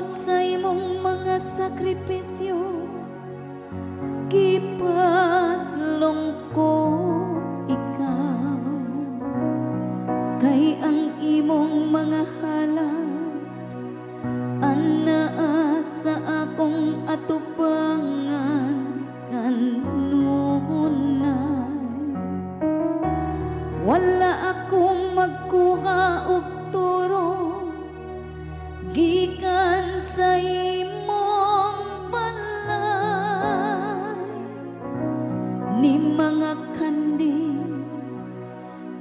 sa imong mga sakripisyo, gipadlong ko ikaw. Kay ang imong mga halad anaa sa akong atubangan kanunay. Wala akong magkuha og turo gikan sa imong balay, ni mga kanding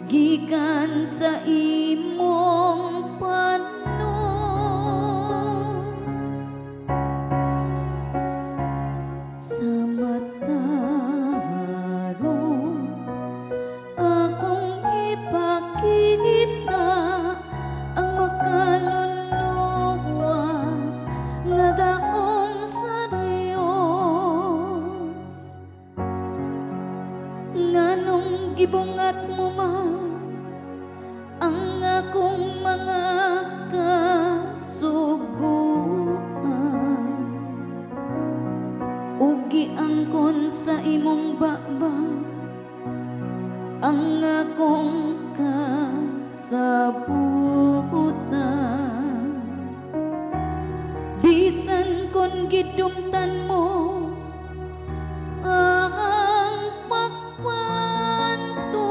gikan sa imong panon. Sa mataron akong ipakita ang makaluluwas nga gaom sa Dios. Nganong gibungat mo man ang akong mga kasuguan, ug giangkon sa imong baba ang akong kasabutan. Bisan kon gidumtan mo ang pagpanton,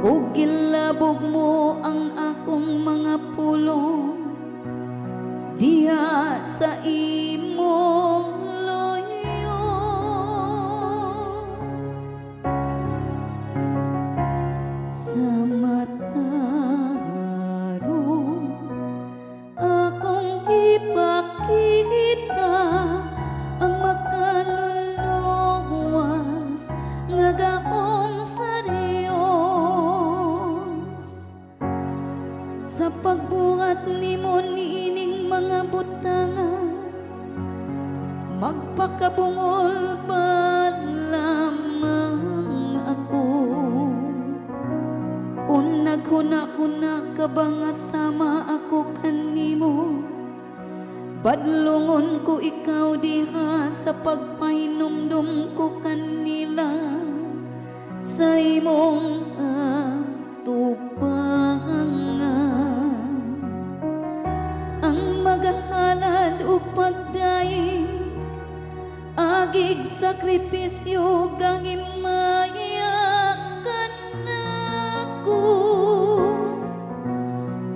ug gilabog mo ang akong mga pulong diha sa imong loyo. Sa mataron akong ipakita ang makaluluwas nga gahom sa Dios. Sa pagbuhat nimo niining mga butangan, magpakabungol ba lamang ako? Unag huna-huna ka ba nga sama ako kanimo? Badlungon ko ikaw diha sa pagpahinumdum ko kanila sa imong atubangan. Ang magahalad ug pagdaig agig sakripisyo gahimaya kanako,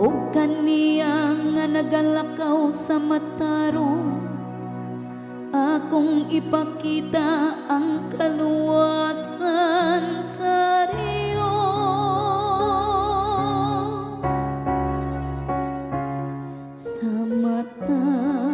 ug kaniya nga nagalakaw sa matarong akong ipakita ang kaluwasan sa Dios. Sa mata